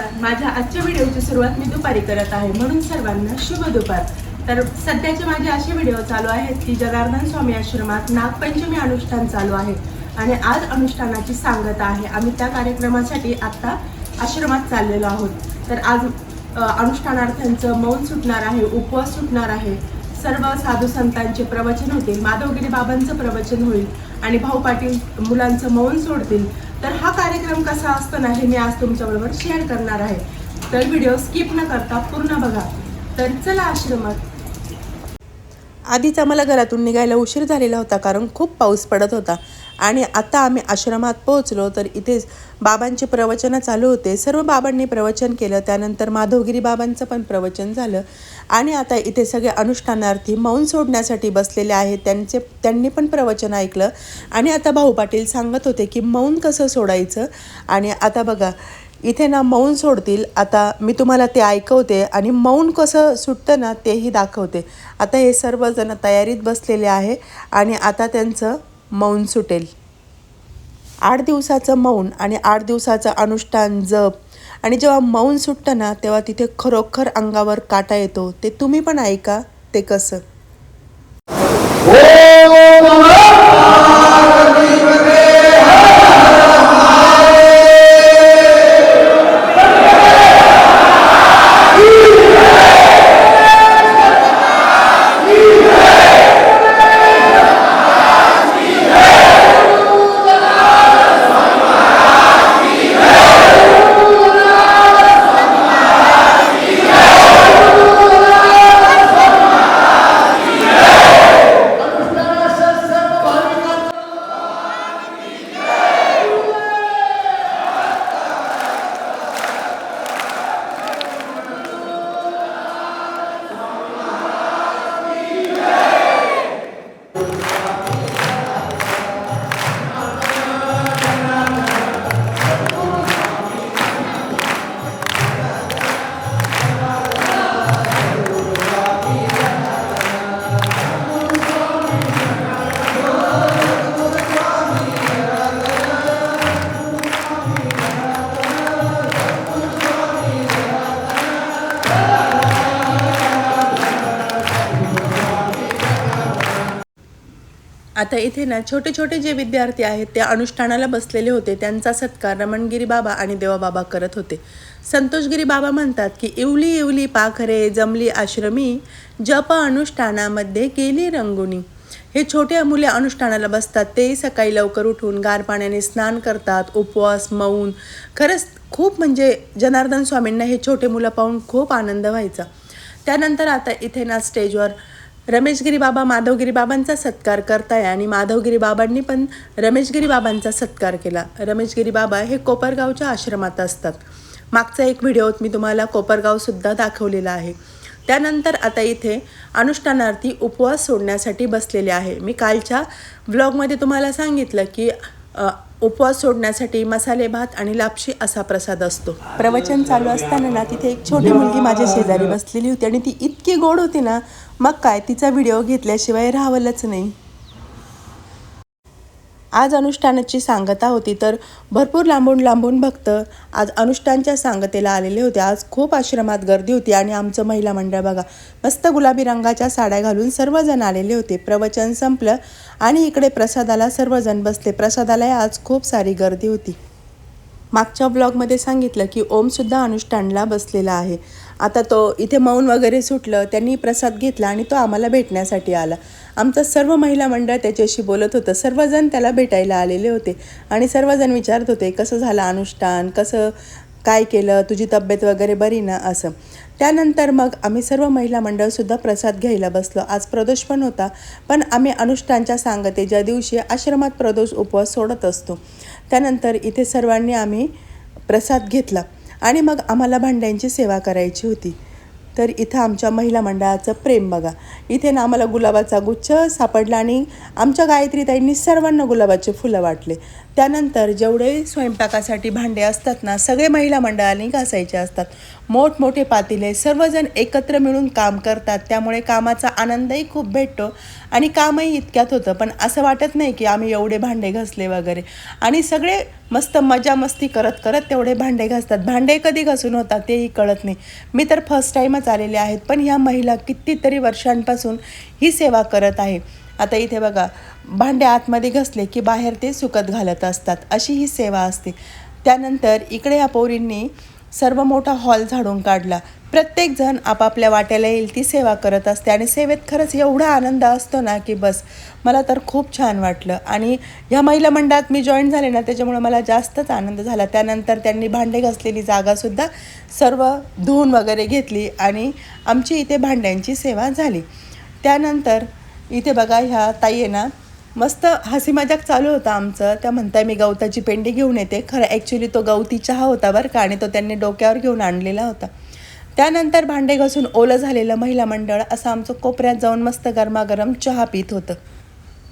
नमस्कार। माझ्या आजच्या व्हिडिओची सुरुवात मी दुपारी करत आहे, म्हणून सर्वांना शुभ दुपार। तर सध्याचे माझे असे व्हिडिओ चालू आहेत की जनार्दन स्वामी आश्रमात नागपंचमी अनुष्ठान चालू आहे आणि आज अनुष्ठानाची सांगता आहे। आम्ही त्या कार्यक्रमासाठी आता आश्रमात चाललेलो आहोत। तर आज अनुष्ठानार्थ्यांचं मौन सुटणार आहे, उपवास सुटणार आहे। सर्व साधू संतांचे प्रवचन होतील, माधवगिरी बाबांचं प्रवचन होईल आणि भाऊ पाटील मुलांचं मौन सोडतील। तर हा कार्यक्रम कसा असतो ना हे मी आज तुमच्याबरोबर शेअर करणार आहे। तर व्हिडिओ स्किप न करता पूर्ण बघा। तर चला आश्रमात। आधीच आम्हाला घरातून निघायला उशीर झालेला होता कारण खूप पाऊस पडत होता आणि आता आम्ही आश्रमात पोहोचलो तर इथे बाबांचे प्रवचन चालू होते। सर्व बाबांनी प्रवचन केलं, त्यानंतर माधवगिरी बाबांचं पण प्रवचन झालं आणि आता इथे सगळे अनुष्ठानार्थी मौन सोडण्यासाठी बसलेले आहेत। त्यांनी पण प्रवचन ऐकलं आणि आता भाऊ पाटील सांगत होते की मौन कसं सोडायचं। आणि आता बघा इथे ना मौन सोडतील। आता मी तुम्हाला ते ऐकवते आणि मौन कसं सुटतं ना तेही दाखवते। आता हे सर्वजण तयारीत बसलेले आहे आणि आता त्यांचं मौन सुटेल। 8 दिवसाचं मौन आणि 8 दिवसाचं अनुष्ठान जप आणि जेव्हा मौन सुटतं ना तेव्हा तिथे खरोखर अंगावर काटा येतो। ते तुम्ही पण ऐका ते कसं। आता इथे ना छोटे छोटे जे विद्यार्थी आहेत ते अनुष्ठानाला बसलेले होते, त्यांचा सत्कार रमणगिरी बाबा आणि देवाबाबा करत होते। संतोषगिरी बाबा म्हणतात की इवली इवली पाखरे जमली आश्रमी, जप अनुष्ठानामध्ये गेली रंगुनी। हे छोटे मुले अनुष्ठानाला बसतात, तेही सकाळी लवकर उठून गार पाण्याने स्नान करतात, उपवास मौन। खरंच खूप म्हणजे जनार्दन स्वामींना हे छोटे मुलं पाहून खूप आनंद व्हायचा। त्यानंतर आता इथे ना स्टेजवर रमेशगिरी बाबा माधवगिरी बाबांचा सत्कार करताय आणि माधवगिरी बाबांनी पण रमेशगिरी बाबांचा सत्कार केला। रमेशगिरी बाबा हे कोपरगावच्या आश्रमात असतात। मागचा एक व्हिडिओत मी तुम्हाला कोपरगावसुद्धा दाखवलेला आहे। त्यानंतर आता इथे अनुष्ठानार्थी उपवास सोडण्यासाठी बसलेले आहे। मी कालच्या व्लॉगमध्ये तुम्हाला सांगितलं की उपवास सोडण्यासाठी मसाले भात आणि लापशी असा प्रसाद असतो। प्रवचन चालू असताना ना तिथे एक छोटी मुलगी माझ्या शेजारी बसलेली होती आणि ती इतकी गोड होती ना, मग काय तिचा व्हिडिओ घेतल्याशिवाय राहावलंच नाही। आज अनुष्ठानाची सांगता होती तर भरपूर लांबून भक्त आज अनुष्ठानच्या सांगतेला आलेले होते। आज खूप आश्रमात गर्दी होती आणि आमचं महिला मंडळ बघा मस्त गुलाबी रंगाच्या साड्या घालून सर्वजण आलेले होते। प्रवचन संपलं आणि इकडे प्रसादाला सर्वजण बसले। प्रसादाला आज खूप सारी गर्दी होती। मागच्या ब्लॉगमध्ये सांगितलं की ओमसुद्धा अनुष्ठानला बसलेला आहे। आता तो इथे मौन वगैरे सुटलं, त्यांनी प्रसाद घेतला आणि तो आम्हाला भेटण्यासाठी आला। आमचं सर्व महिला मंडळ त्याच्याशी बोलत होतं, सर्वजण त्याला भेटायला आलेले होते आणि सर्वजण विचारत होते कसं झालं अनुष्ठान, कसं काय केलं, तुझी तब्येत वगैरे बरी ना असं। त्यानंतर मग आम्ही सर्व महिला मंडळसुद्धा प्रसाद घ्यायला बसलो। आज प्रदोष पण होता, पण आम्ही अनुष्ठानच्या सांगतेच्या दिवशी आश्रमात प्रदोष उपवास सोडत असतो। त्यानंतर इथे सर्वांनी आम्ही प्रसाद घेतला आणि मग आम्हाला भांड्यांची सेवा करायची होती। तर इथं आमच्या महिला मंडळाचं प्रेम बघा। इथे ना आम्हाला गुलाबाचा गुच्छ सापडला आणि आमच्या गायत्रीताईंनी सर्वांना गुलाबाचे फुलं वाटले। त्यानंतर जेवढे स्वयंपाकासाठी भांडे असतात ना सगळे महिला मंडळाने घासायचे असतात। मोठमोठे पातेले सर्वजण एकत्र मिळून काम करतात, त्यामुळे कामाचा आनंदही खूप भेटतो आणि कामही इतक्यात होतं। पण असं वाटत नाही की आम्ही एवढे भांडे घासले वगैरे। आणि सगळे मस्त मजा मस्ती करत करत तेवढे भांडे घासतात. भांडे कधी घासून होतात तेही कळत नाही. मी तर फर्स्ट टाईमच आलेले आहेत, पण ह्या महिला कितीतरी वर्षांपासून ही सेवा करत आहे. आता इथे बघा, भांडे आतमध्ये घासले की बाहेर ते सुकत घालत असतात, अशी ही सेवा असते. त्यानंतर इकडे या पोरींनी सर्व मोठा हॉल झाडून काढला. प्रत्येकजण आपापल्या वाट्याला येईल ती सेवा करत असते आणि सेवेत खरंच एवढा आनंद असतो ना की बस. मला तर खूप छान वाटलं आणि ह्या महिला मंडळात मी जॉईन झाले ना, त्याच्यामुळे मला जास्तच आनंद झाला. त्यानंतर त्यांनी भांडे घासलेली जागासुद्धा सर्व धुवून वगैरे घेतली आणि आमची इथे भांड्यांची सेवा झाली. त्यानंतर इथे बघा, ह्या ताई आहे ना, मस्त हसी मजाक चालू होता आमचं. त्या म्हणताय मी गवताची पेंडी घेऊन येते. खरं ॲक्च्युली तो गवती चहा होता बरं का, आणि तो त्यांनी डोक्यावर घेऊन आणलेला होता. त्यानंतर भांडे घासून ओलं झालेलं महिला मंडळ असं आमचं कोपऱ्यात जाऊन मस्त गरमागरम चहा पित होतं.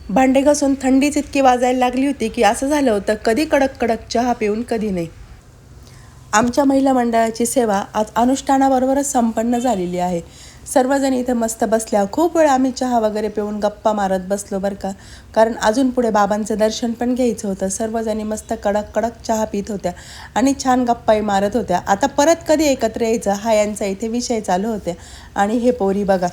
भांडे घासून थंडीच इतकी वाजायला लागली होती की असं झालं होतं कधी कडक कडक चहा पिऊन कधी नाही. आमच्या महिला मंडळाची सेवा आज अनुष्ठानाबरोबरच संपन्न झालेली आहे. सर्वजण इथे मस्त बसल्या. खूप वेळ आम्ही चहा वगैरे पिऊन गप्पा मारत बसलो बरं का, कारण अजून पुढे बाबांचं दर्शन पण घ्यायचं होतं. सर्वजणी मस्त कडक कडक चहा पित होत्या आणि छान गप्पाही मारत होत्या. आता परत कधी एकत्र यायचं हा यांचा इथे विषय चालू होते. आणि हे पोरी बघा,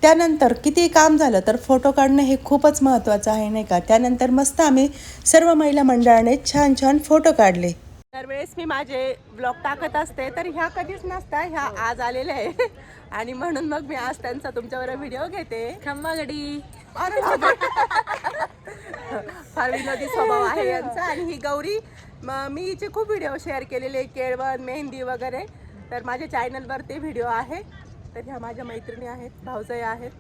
त्यानंतर किती काम झालं तर फोटो काढणं हे खूपच महत्त्वाचं आहे नाही का. त्यानंतर मस्त आम्ही सर्व महिला मंडळाने छान छान फोटो काढले. दरवेळेस मी माझे ब्लॉग टाकत असते, तर ह्या कधीच नसता, ह्या आज आलेल्या आहे आणि म्हणून मग मी आज त्यांचा तुमच्यावर व्हिडिओ घेते. खंबागडी फार विनोदी स्वभाव आहे यांचा. आणि ही गौरी, मी हिचे खूप व्हिडिओ शेअर केलेले, केळवण, मेहंदी वगैरे, तर माझ्या चॅनलवर ते व्हिडिओ आहे. तर ह्या माझ्या मैत्रिणी आहेत, भाऊजाई आहेत.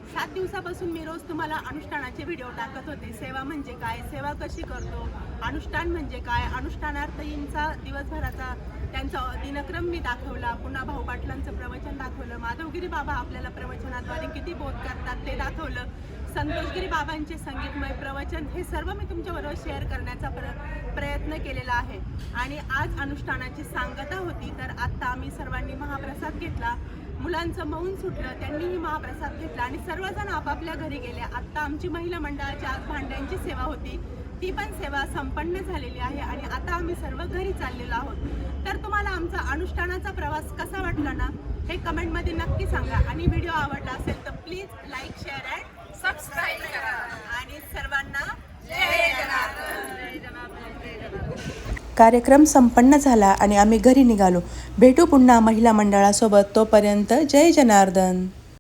7 दिवसापासून मी रोज तुम्हाला अनुष्ठानाचे व्हिडिओ टाकत होते. सेवा म्हणजे काय, सेवा कशी करतो, अनुष्ठान म्हणजे काय, अनुष्ठानार्थींचा दिवसभराचा त्यांचा दिनक्रम मी दाखवला. पुन्हा भाऊ पाटलांचं प्रवचन दाखवलं. माधवगिरी बाबा आपल्याला प्रवचनाद्वारे किती बोध करतात ते दाखवलं. संतोषगिरी बाबांचे संगीतमय प्रवचन, हे सर्व मी तुमच्याबरोबर शेअर करण्याचा प्रयत्न केलेला आहे. आणि आज अनुष्ठानाची सांगता होती, तर आत्ता आम्ही सर्वांनी महाप्रसाद घेतला. मुलांचं मौन सुटलं, त्यांनीही महाप्रसाद घेतला आणि सर्वजण आपापल्या घरी गेले. आत्ता आमची महिला मंडळाची आज भांड्यांची सेवा होती, ती पण सेवा संपन्न झालेली आहे आणि आता आम्ही सर्व घरी चाललेलो आहोत. तर तुम्हाला आमचा अनुष्ठानाचा प्रवास कसा वाटला ना, हे कमेंटमध्ये नक्की सांगा. आणि व्हिडिओ आवडला असेल तर please like, share and subscribe करा. आणि सर्वांना जय जनार्दन. कार्यक्रम संपन्न झाला आणि आम्ही घरी निघालो. भेटू पुन्हा महिला मंडळासोबत. तोपर्यंत जय जनार्दन.